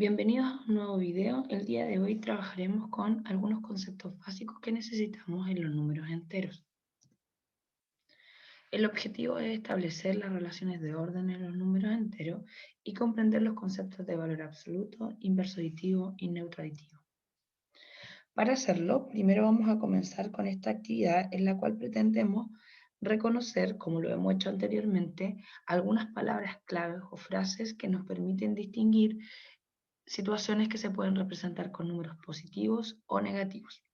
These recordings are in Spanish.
Bienvenidos a un nuevo video. El día de hoy trabajaremos con algunos conceptos básicos que necesitamos en los números enteros. El objetivo es establecer las relaciones de orden en los números enteros y comprender los conceptos de valor absoluto, inverso aditivo y neutro aditivo. Para hacerlo, primero vamos a comenzar con esta actividad en la cual pretendemos reconocer, como lo hemos hecho anteriormente, algunas palabras claves o frases que nos permiten distinguir situaciones que se pueden representar con números positivos o negativos.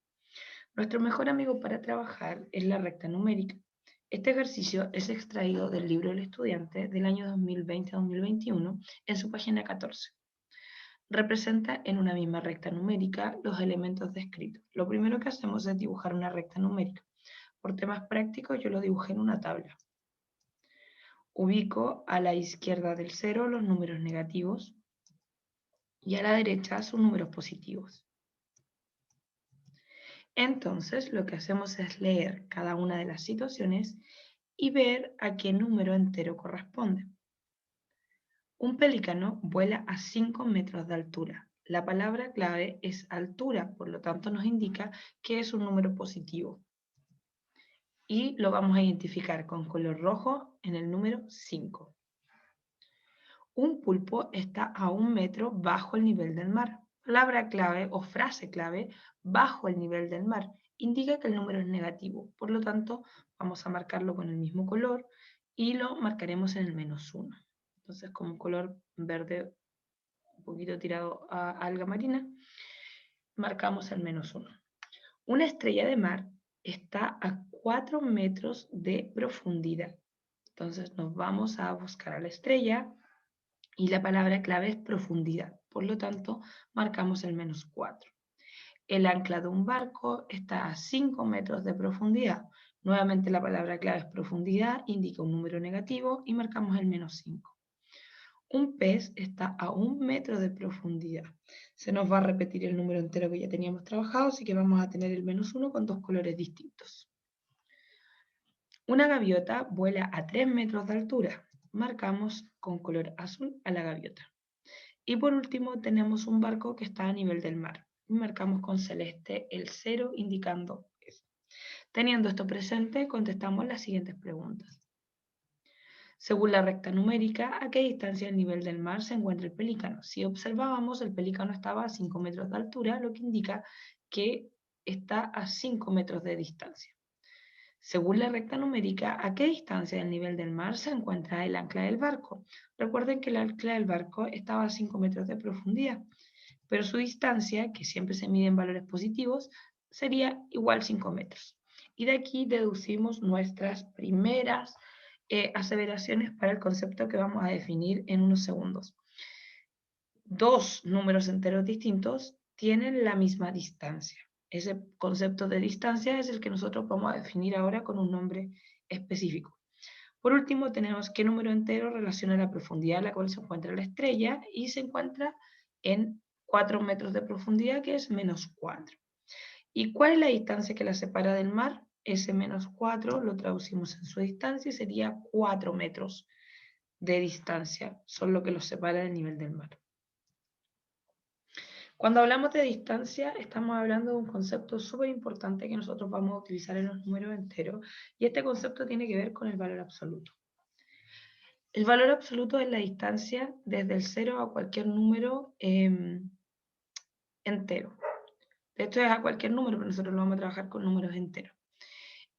Nuestro mejor amigo para trabajar es la recta numérica. Este ejercicio es extraído del libro del estudiante del año 2020-2021 en su página 14. Representa en una misma recta numérica los elementos descritos. Lo primero que hacemos es dibujar una recta numérica. Por temas prácticos yo lo dibujé en una tabla. Ubico a la izquierda del 0 los números negativos y a la derecha sus números positivos. Entonces, lo que hacemos es leer cada una de las situaciones y ver a qué número entero corresponde. Un pelícano vuela a 5 metros de altura. La palabra clave es altura, por lo tanto nos indica que es un número positivo. Y lo vamos a identificar con color rojo en el número 5. Un pulpo está a 1 metro bajo el nivel del mar. Palabra clave o frase clave, bajo el nivel del mar, indica que el número es negativo. Por lo tanto, vamos a marcarlo con el mismo color y lo marcaremos en el -1. Entonces, con un color verde un poquito tirado a alga marina, marcamos el -1. Una estrella de mar está a 4 metros de profundidad. Entonces, nos vamos a buscar a la estrella y la palabra clave es profundidad. Por lo tanto, marcamos el -4. El ancla de un barco está a 5 metros de profundidad. Nuevamente la palabra clave es profundidad, indica un número negativo y marcamos el -5. Un pez está a 1 metro de profundidad. Se nos va a repetir el número entero que ya teníamos trabajado, así que vamos a tener el -1 con dos colores distintos. Una gaviota vuela a 3 metros de altura. Marcamos con color azul a la gaviota. Y por último tenemos un barco que está a nivel del mar. Marcamos con celeste el 0 indicando eso. Teniendo esto presente, contestamos las siguientes preguntas. Según la recta numérica, ¿a qué distancia del nivel del mar se encuentra el pelícano? Si observábamos, el pelícano estaba a 5 metros de altura, lo que indica que está a 5 metros de distancia. Según la recta numérica, ¿a qué distancia del nivel del mar se encuentra el ancla del barco? Recuerden que el ancla del barco estaba a 5 metros de profundidad, pero su distancia, que siempre se mide en valores positivos, sería igual 5 metros. Y de aquí deducimos nuestras primeras aseveraciones para el concepto que vamos a definir en unos segundos. Dos números enteros distintos tienen la misma distancia. Ese concepto de distancia es el que nosotros vamos a definir ahora con un nombre específico. Por último, tenemos qué número entero relaciona la profundidad a la cual se encuentra la estrella y se encuentra en 4 metros de profundidad, que es -4. ¿Y cuál es la distancia que la separa del mar? Ese -4 lo traducimos en su distancia y sería 4 metros de distancia, son lo que los separa del nivel del mar. Cuando hablamos de distancia, estamos hablando de un concepto súper importante que nosotros vamos a utilizar en los números enteros, y este concepto tiene que ver con el valor absoluto. El valor absoluto es la distancia desde el 0 a cualquier número entero. De hecho, es a cualquier número, pero nosotros lo vamos a trabajar con números enteros.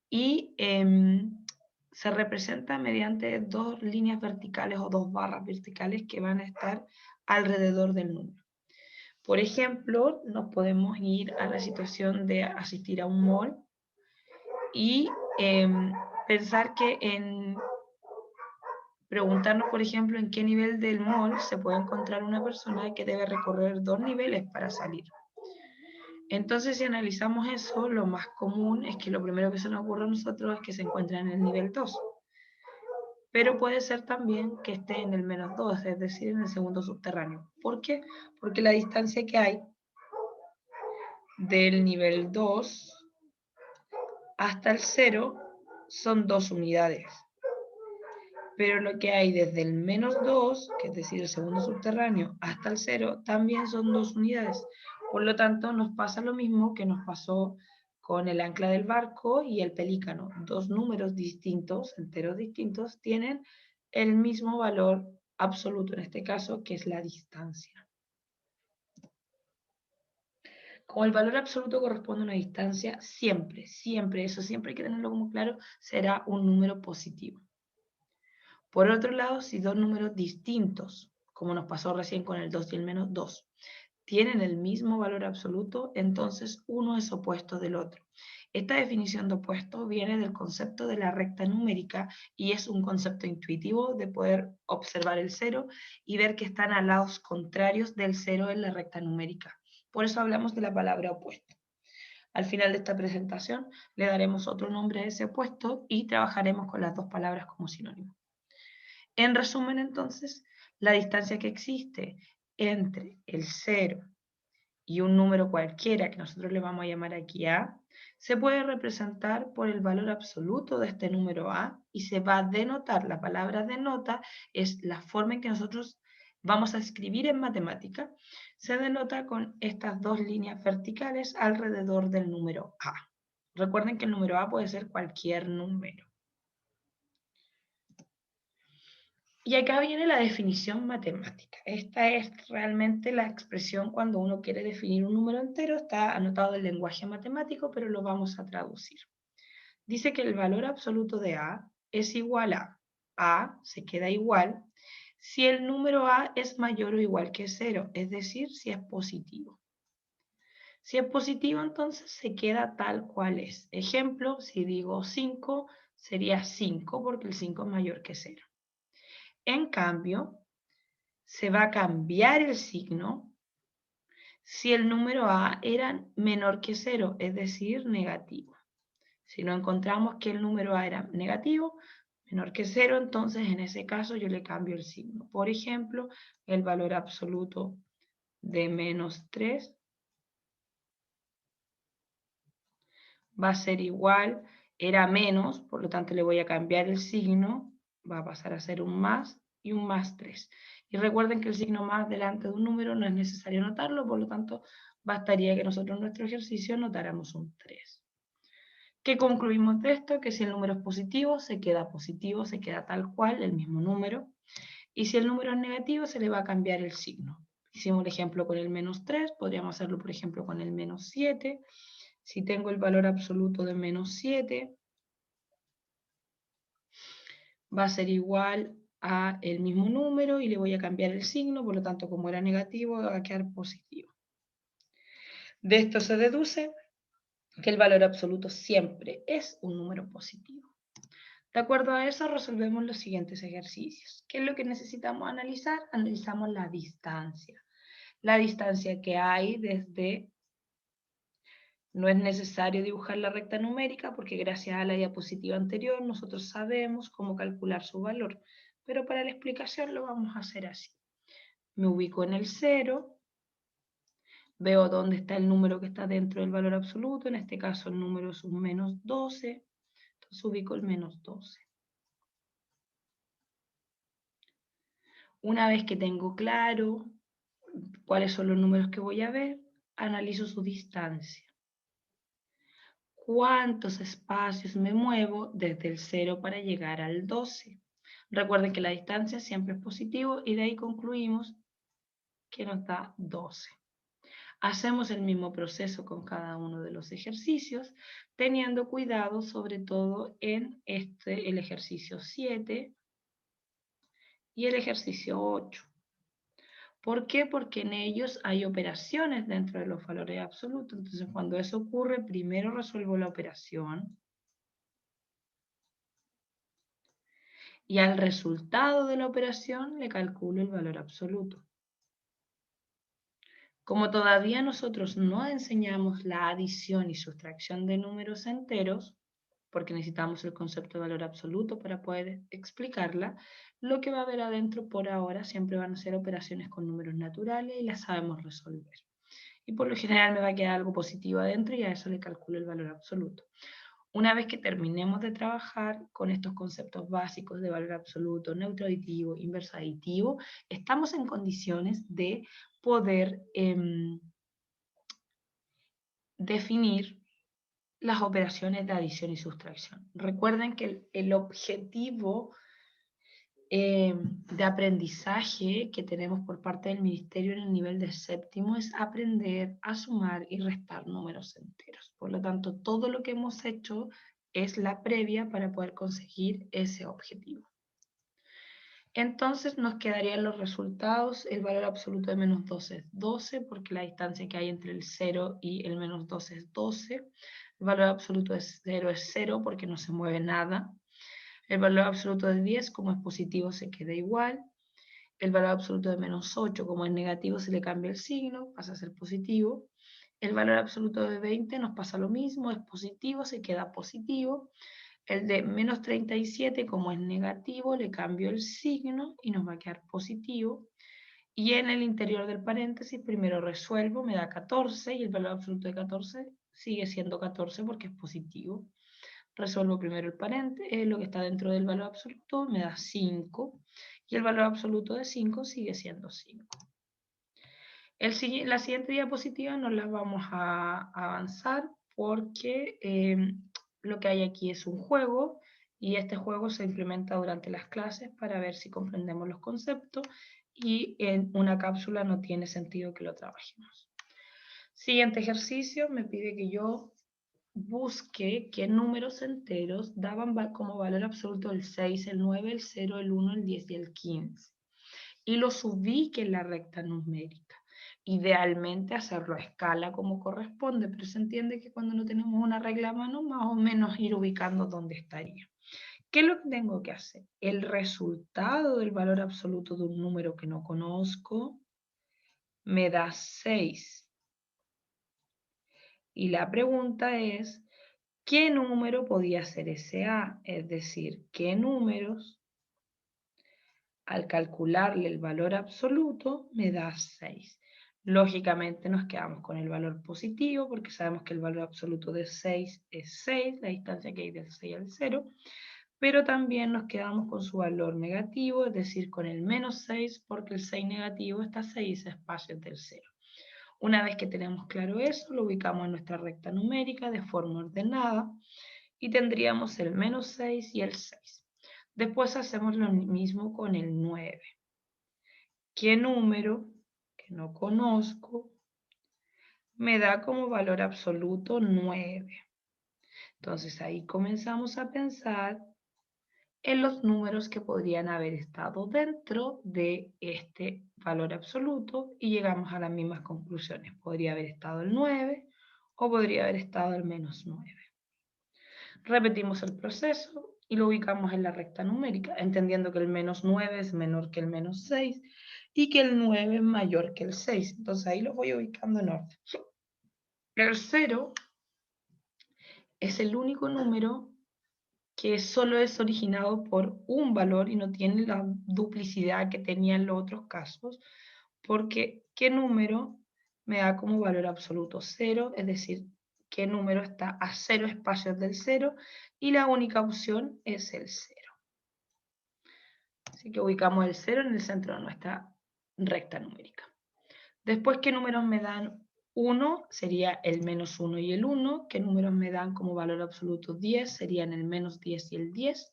Y se representa mediante dos líneas verticales o dos barras verticales que van a estar alrededor del número. Por ejemplo, nos podemos ir a la situación de asistir a un mall y pensar que preguntarnos, por ejemplo, en qué nivel del mall se puede encontrar una persona que debe recorrer 2 niveles para salir. Entonces, si analizamos eso, lo más común es que lo primero que se nos ocurre a nosotros es que se encuentra en el nivel 2. Pero puede ser también que esté en el -2, es decir, en el segundo subterráneo. ¿Por qué? Porque la distancia que hay del nivel 2 hasta el 0 son 2 unidades. pero lo que hay desde el -2, que es decir, el segundo subterráneo, hasta el 0, también son 2 unidades. Por lo tanto, nos pasa lo mismo que nos pasó con el ancla del barco y el pelícano. Dos números distintos, enteros distintos, tienen el mismo valor absoluto, en este caso, que es la distancia. Como el valor absoluto corresponde a una distancia, siempre, eso siempre hay que tenerlo como claro, será un número positivo. Por otro lado, si dos números distintos, como nos pasó recién con el 2 y el -2, tienen el mismo valor absoluto, entonces uno es opuesto del otro. Esta definición de opuesto viene del concepto de la recta numérica y es un concepto intuitivo de poder observar el cero y ver que están a lados contrarios del cero en la recta numérica. Por eso hablamos de la palabra opuesto. Al final de esta presentación le daremos otro nombre a ese opuesto y trabajaremos con las dos palabras como sinónimo. En resumen, entonces, la distancia que existe entre el 0 y un número cualquiera, que nosotros le vamos a llamar aquí A, se puede representar por el valor absoluto de este número A y se va a denotar, la palabra denota es la forma en que nosotros vamos a escribir en matemática, se denota con estas dos líneas verticales alrededor del número A. Recuerden que el número A puede ser cualquier número. Y acá viene la definición matemática. Esta es realmente la expresión cuando uno quiere definir un número entero. Está anotado en lenguaje matemático, pero lo vamos a traducir. Dice que el valor absoluto de A es igual A se queda igual, si el número A es mayor o igual que 0, es decir, si es positivo. Si es positivo, entonces se queda tal cual es. Ejemplo, si digo 5, sería 5 porque el 5 es mayor que 0. En cambio, se va a cambiar el signo si el número A era menor que 0, es decir, negativo. Si no encontramos que el número A era negativo, menor que 0, entonces en ese caso yo le cambio el signo. Por ejemplo, el valor absoluto de -3 va a ser igual, era menos, por lo tanto le voy a cambiar el signo, va a pasar a ser un más y un +3. Y recuerden que el signo más delante de un número no es necesario anotarlo, por lo tanto bastaría que nosotros en nuestro ejercicio notáramos un 3. ¿Qué concluimos de esto? Que si el número es positivo, se queda tal cual, el mismo número. Y si el número es negativo, se le va a cambiar el signo. Hicimos el ejemplo con el -3, podríamos hacerlo por ejemplo con el -7. Si tengo el valor absoluto de -7, va a ser igual a el mismo número y le voy a cambiar el signo, por lo tanto como era negativo va a quedar positivo. De esto se deduce que el valor absoluto siempre es un número positivo. De acuerdo a eso resolvemos los siguientes ejercicios. ¿Qué es lo que necesitamos analizar? Analizamos la distancia. La distancia que hay desde... No es necesario dibujar la recta numérica porque gracias a la diapositiva anterior nosotros sabemos cómo calcular su valor. Pero para la explicación lo vamos a hacer así. Me ubico en el 0, veo dónde está el número que está dentro del valor absoluto, en este caso el número es un -12, entonces ubico el -12. Una vez que tengo claro cuáles son los números que voy a ver, analizo su distancia. ¿Cuántos espacios me muevo desde el 0 para llegar al 12? Recuerden que la distancia siempre es positivo y de ahí concluimos que nos da 12. Hacemos el mismo proceso con cada uno de los ejercicios, teniendo cuidado sobre todo en el ejercicio 7 y el ejercicio 8. ¿Por qué? Porque en ellos hay operaciones dentro de los valores absolutos. Entonces, cuando eso ocurre, primero resuelvo la operación y al resultado de la operación le calculo el valor absoluto. Como todavía nosotros no enseñamos la adición y sustracción de números enteros, porque necesitamos el concepto de valor absoluto para poder explicarla, lo que va a haber adentro por ahora siempre van a ser operaciones con números naturales y las sabemos resolver. Y por lo general me va a quedar algo positivo adentro y a eso le calculo el valor absoluto. Una vez que terminemos de trabajar con estos conceptos básicos de valor absoluto, neutro aditivo, inverso aditivo, estamos en condiciones de poder definir las operaciones de adición y sustracción. Recuerden que el objetivo de aprendizaje que tenemos por parte del Ministerio en el nivel de séptimo es aprender a sumar y restar números enteros. Por lo tanto, todo lo que hemos hecho es la previa para poder conseguir ese objetivo. Entonces nos quedarían los resultados. El valor absoluto de menos 12 es 12 porque la distancia que hay entre el 0 y el menos 12 es 12. El valor absoluto de 0 es 0 porque no se mueve nada. El valor absoluto de 10, como es positivo, se queda igual. El valor absoluto de menos 8, como es negativo, se le cambia el signo, pasa a ser positivo. El valor absoluto de 20 nos pasa lo mismo, es positivo, se queda positivo. El de menos 37, como es negativo, le cambio el signo y nos va a quedar positivo. Y en el interior del paréntesis, primero resuelvo, me da 14 y el valor absoluto de 14 sigue siendo 14 porque es positivo. Resuelvo primero el paréntesis, lo que está dentro del valor absoluto, me da 5. Y el valor absoluto de 5 sigue siendo 5. La siguiente diapositiva no la vamos a avanzar porque lo que hay aquí es un juego y este juego se implementa durante las clases para ver si comprendemos los conceptos y en una cápsula no tiene sentido que lo trabajemos. Siguiente ejercicio, me pide que yo busque qué números enteros daban como valor absoluto el 6, el 9, el 0, el 1, el 10 y el 15. Y los ubique en la recta numérica. Idealmente hacerlo a escala como corresponde, pero se entiende que cuando no tenemos una regla a mano, más o menos ir ubicando dónde estaría. ¿Qué es lo que tengo que hacer? El resultado del valor absoluto de un número que no conozco me da 6. Y la pregunta es, ¿qué número podía ser ese A? Es decir, ¿qué números, al calcularle el valor absoluto, me da 6? Lógicamente nos quedamos con el valor positivo porque sabemos que el valor absoluto de 6 es 6, la distancia que hay del 6 al 0, pero también nos quedamos con su valor negativo, es decir, con el menos 6 porque el 6 negativo está a 6 espacios del 0. Una vez que tenemos claro eso, lo ubicamos en nuestra recta numérica de forma ordenada y tendríamos el menos 6 y el 6. Después hacemos lo mismo con el 9. ¿Qué número que no conozco me da como valor absoluto 9? Entonces ahí comenzamos a pensar en los números que podrían haber estado dentro de este valor absoluto y llegamos a las mismas conclusiones. Podría haber estado el 9 o podría haber estado el menos 9. Repetimos el proceso y lo ubicamos en la recta numérica, entendiendo que el menos 9 es menor que el menos 6 y que el 9 es mayor que el 6. Entonces ahí lo voy ubicando en orden. El 0 es el único número que solo es originado por un valor y no tiene la duplicidad que tenía en los otros casos, porque ¿qué número me da como valor absoluto? 0, es decir, ¿qué número está a 0 espacios del 0? Y la única opción es el 0. Así que ubicamos el 0 en el centro de nuestra recta numérica. Después, ¿qué números me dan 1? Sería el menos 1 y el 1. ¿Qué números me dan como valor absoluto 10? Serían el menos 10 y el 10.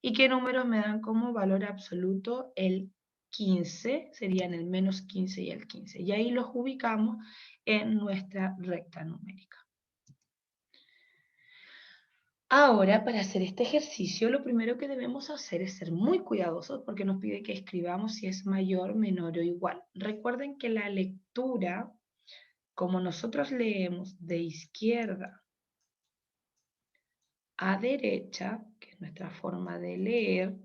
¿Y qué números me dan como valor absoluto el 15? Serían el menos 15 y el 15. Y ahí los ubicamos en nuestra recta numérica. Ahora, para hacer este ejercicio, lo primero que debemos hacer es ser muy cuidadosos porque nos pide que escribamos si es mayor, menor o igual. Recuerden que la lectura, como nosotros leemos de izquierda a derecha, que es nuestra forma de leer,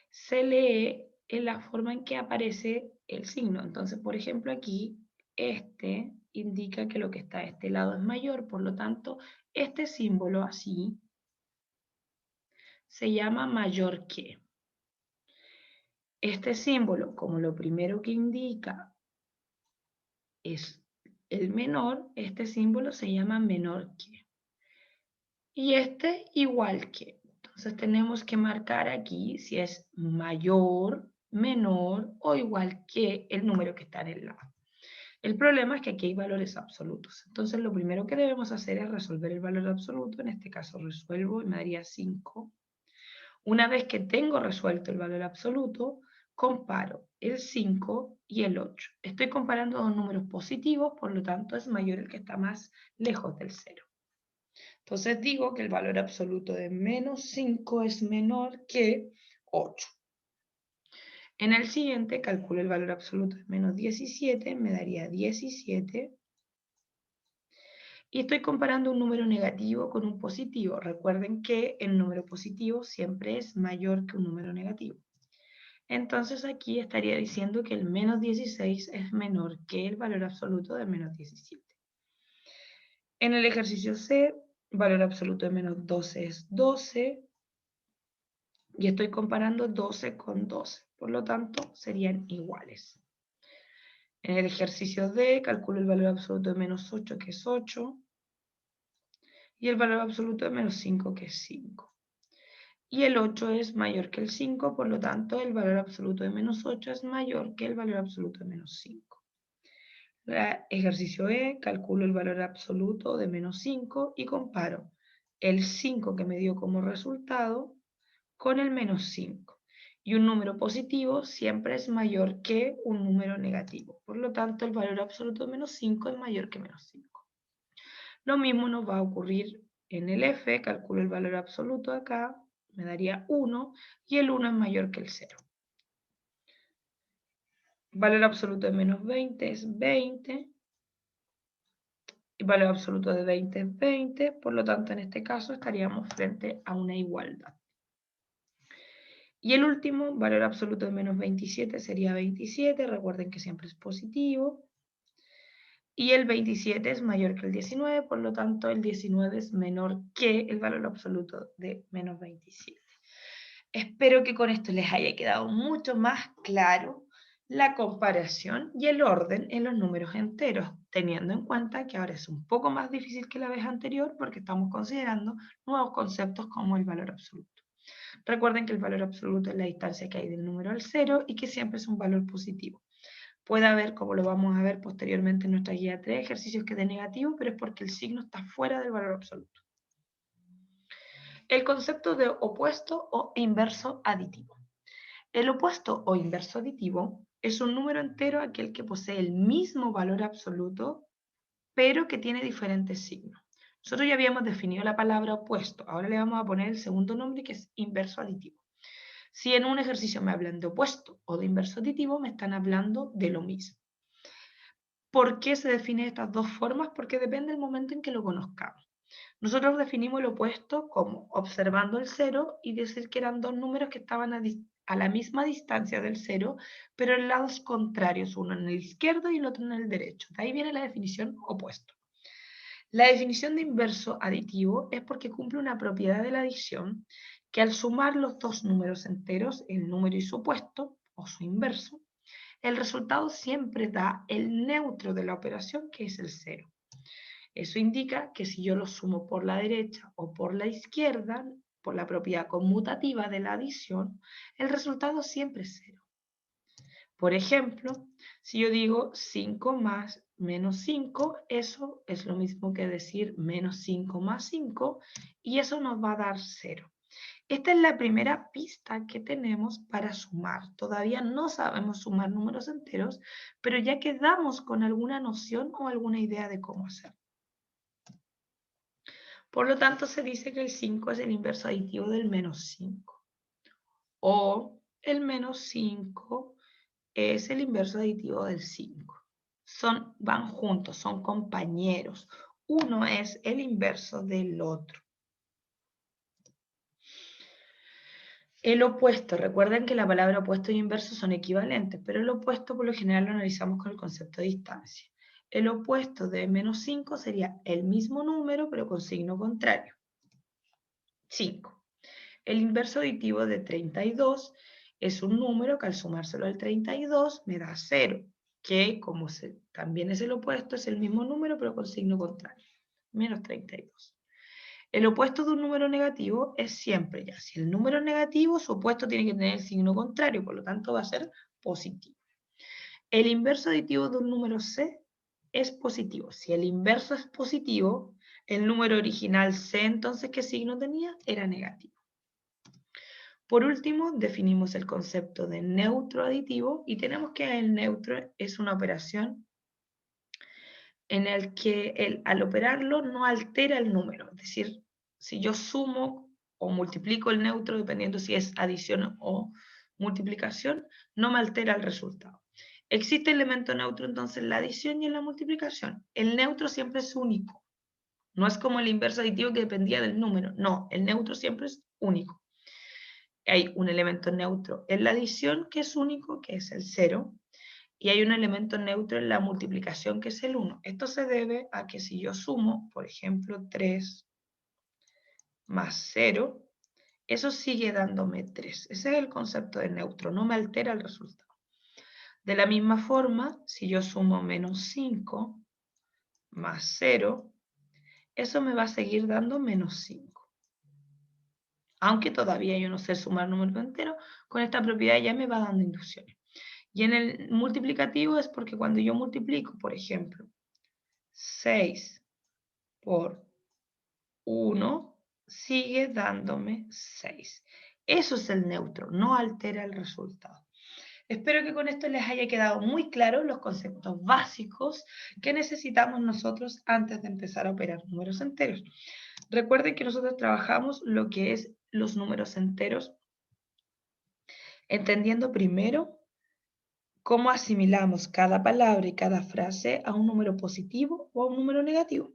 se lee en la forma en que aparece el signo. Entonces, por ejemplo, aquí este indica que lo que está a este lado es mayor, por lo tanto, este símbolo así se llama mayor que. Este símbolo, como lo primero que indica es el menor, este símbolo se llama menor que. y este igual que. Entonces tenemos que marcar aquí si es mayor, menor o igual que el número que está en el lado. El problema es que aquí hay valores absolutos. Entonces lo primero que debemos hacer es resolver el valor absoluto. En este caso resuelvo y me daría 5. Una vez que tengo resuelto el valor absoluto, comparo el 5 y el 8. Estoy comparando dos números positivos, por lo tanto es mayor el que está más lejos del 0. Entonces digo que el valor absoluto de menos 5 es menor que 8. En el siguiente calculo el valor absoluto de menos 17, me daría 17. Y estoy comparando un número negativo con un positivo. Recuerden que el número positivo siempre es mayor que un número negativo. Entonces aquí estaría diciendo que el menos 16 es menor que el valor absoluto de menos 17. En el ejercicio C, valor absoluto de menos 12 es 12. Y estoy comparando 12 con 12. Por lo tanto, serían iguales. En el ejercicio D, calculo el valor absoluto de menos 8, que es 8. Y el valor absoluto de menos 5, que es 5. Y el 8 es mayor que el 5, por lo tanto el valor absoluto de menos 8 es mayor que el valor absoluto de menos 5. Ejercicio E, calculo el valor absoluto de menos 5 y comparo el 5 que me dio como resultado con el menos 5. Y un número positivo siempre es mayor que un número negativo. Por lo tanto, el valor absoluto de menos 5 es mayor que menos 5. Lo mismo nos va a ocurrir en el F, calculo el valor absoluto acá, me daría 1, y el 1 es mayor que el 0. Valor absoluto de menos 20 es 20, y valor absoluto de 20 es 20, por lo tanto en este caso estaríamos frente a una igualdad. Y el último, valor absoluto de menos 27 sería 27, recuerden que siempre es positivo. Y el 27 es mayor que el 19, por lo tanto el 19 es menor que el valor absoluto de menos 27. Espero que con esto les haya quedado mucho más claro la comparación y el orden en los números enteros, teniendo en cuenta que ahora es un poco más difícil que la vez anterior porque estamos considerando nuevos conceptos como el valor absoluto. Recuerden que el valor absoluto es la distancia que hay del número al 0 y que siempre es un valor positivo. Puede haber, como lo vamos a ver posteriormente en nuestra guía 3, ejercicios que de negativo, pero es porque el signo está fuera del valor absoluto. El concepto de opuesto o inverso aditivo. El opuesto o inverso aditivo es un número entero aquel que posee el mismo valor absoluto, pero que tiene diferentes signos. Nosotros ya habíamos definido la palabra opuesto, ahora le vamos a poner el segundo nombre que es inverso aditivo. Si en un ejercicio me hablan de opuesto o de inverso aditivo, me están hablando de lo mismo. ¿Por qué se definen estas dos formas? Porque depende del momento en que lo conozcamos. Nosotros definimos lo opuesto como observando el 0 y decir que eran dos números que estaban a la misma distancia del 0, pero en lados contrarios, uno en el izquierdo y el otro en el derecho. De ahí viene la definición opuesto. La definición de inverso aditivo es porque cumple una propiedad de la adición que al sumar los dos números enteros, el número y su opuesto, o su inverso, el resultado siempre da el neutro de la operación, que es el 0. Eso indica que si yo lo sumo por la derecha o por la izquierda, por la propiedad conmutativa de la adición, el resultado siempre es 0. Por ejemplo, si yo digo 5 más menos 5, eso es lo mismo que decir menos 5 más 5, y eso nos va a dar 0. Esta es la primera pista que tenemos para sumar. Todavía no sabemos sumar números enteros, pero ya quedamos con alguna noción o alguna idea de cómo hacerlo. Por lo tanto, se dice que el 5 es el inverso aditivo del menos 5. O el menos 5 es el inverso aditivo del 5. Van juntos, son compañeros. Uno es el inverso del otro. El opuesto, recuerden que la palabra opuesto y inverso son equivalentes, pero el opuesto por lo general lo analizamos con el concepto de distancia. El opuesto de menos 5 sería el mismo número, pero con signo contrario. 5. El inverso aditivo de 32 es un número que al sumárselo al 32 me da 0, que como también es el opuesto, es el mismo número, pero con signo contrario, menos 32. El opuesto de un número negativo es siempre, ya, si el número es negativo, su opuesto tiene que tener el signo contrario, por lo tanto va a ser positivo. El inverso aditivo de un número C es positivo. Si el inverso es positivo, el número original C, entonces, ¿qué signo tenía? Era negativo. Por último, definimos el concepto de neutro aditivo y tenemos que el neutro es una operación en el que al operarlo no altera el número. Es decir, si yo sumo o multiplico el neutro, dependiendo si es adición o multiplicación, no me altera el resultado. Existe elemento neutro entonces en la adición y en la multiplicación. El neutro siempre es único. No es como el inverso aditivo que dependía del número. No, el neutro siempre es único. Hay un elemento neutro en la adición que es único, que es el 0, y hay un elemento neutro en la multiplicación, que es el 1. Esto se debe a que si yo sumo, por ejemplo, 3 más 0, eso sigue dándome 3. Ese es el concepto de neutro, no me altera el resultado. De la misma forma, si yo sumo menos 5 más 0, eso me va a seguir dando menos 5. Aunque todavía yo no sé sumar números enteros, con esta propiedad ya me va dando inducciones. Y en el multiplicativo es porque cuando yo multiplico, por ejemplo, 6 por 1, sigue dándome 6. Eso es el neutro, no altera el resultado. Espero que con esto les haya quedado muy claro los conceptos básicos que necesitamos nosotros antes de empezar a operar números enteros. Recuerden que nosotros trabajamos lo que es los números enteros, entendiendo primero cómo asimilamos cada palabra y cada frase a un número positivo o a un número negativo.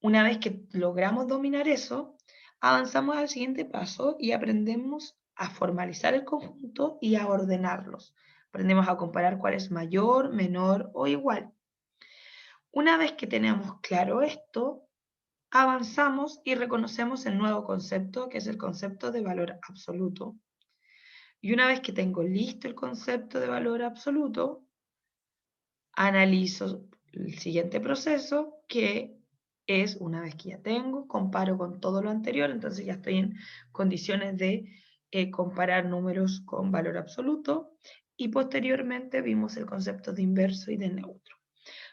Una vez que logramos dominar eso, avanzamos al siguiente paso y aprendemos a formalizar el conjunto y a ordenarlos. Aprendemos a comparar cuál es mayor, menor o igual. Una vez que tenemos claro esto, avanzamos y reconocemos el nuevo concepto, que es el concepto de valor absoluto. Y una vez que tengo listo el concepto de valor absoluto, analizo el siguiente proceso, que es, una vez que ya tengo, comparo con todo lo anterior, entonces ya estoy en condiciones de comparar números con valor absoluto, y posteriormente vimos el concepto de inverso y de neutro.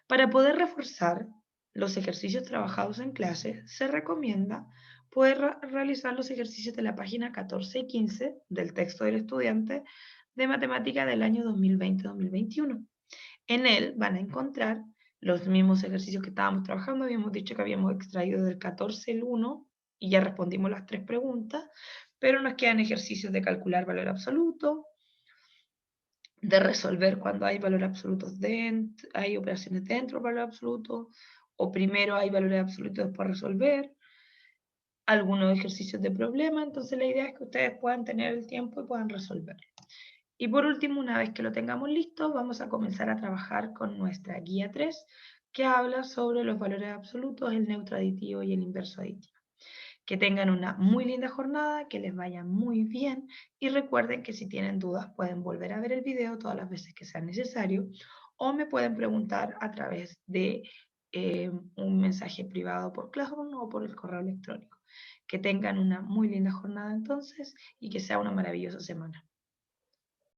Para poder reforzar los ejercicios trabajados en clase, se recomienda poder realizar los ejercicios de la página 14 y 15 del texto del estudiante de matemática del año 2020-2021. En él van a encontrar los mismos ejercicios que estábamos trabajando. Habíamos dicho que habíamos extraído del 14 el 1 y ya respondimos las 3 preguntas, pero nos quedan ejercicios de calcular valor absoluto, de resolver cuando hay valor absolutos hay operaciones dentro del valor absoluto, o primero hay valores absolutos y después resolver, algunos ejercicios de problema. Entonces la idea es que ustedes puedan tener el tiempo y puedan resolver. Y por último, una vez que lo tengamos listo, vamos a comenzar a trabajar con nuestra guía 3, que habla sobre los valores absolutos, el neutro aditivo y el inverso aditivo. Que tengan una muy linda jornada, que les vaya muy bien, y recuerden que si tienen dudas pueden volver a ver el video todas las veces que sea necesario, o me pueden preguntar a través de un mensaje privado por Classroom o por el correo electrónico. Que tengan una muy linda jornada entonces y que sea una maravillosa semana.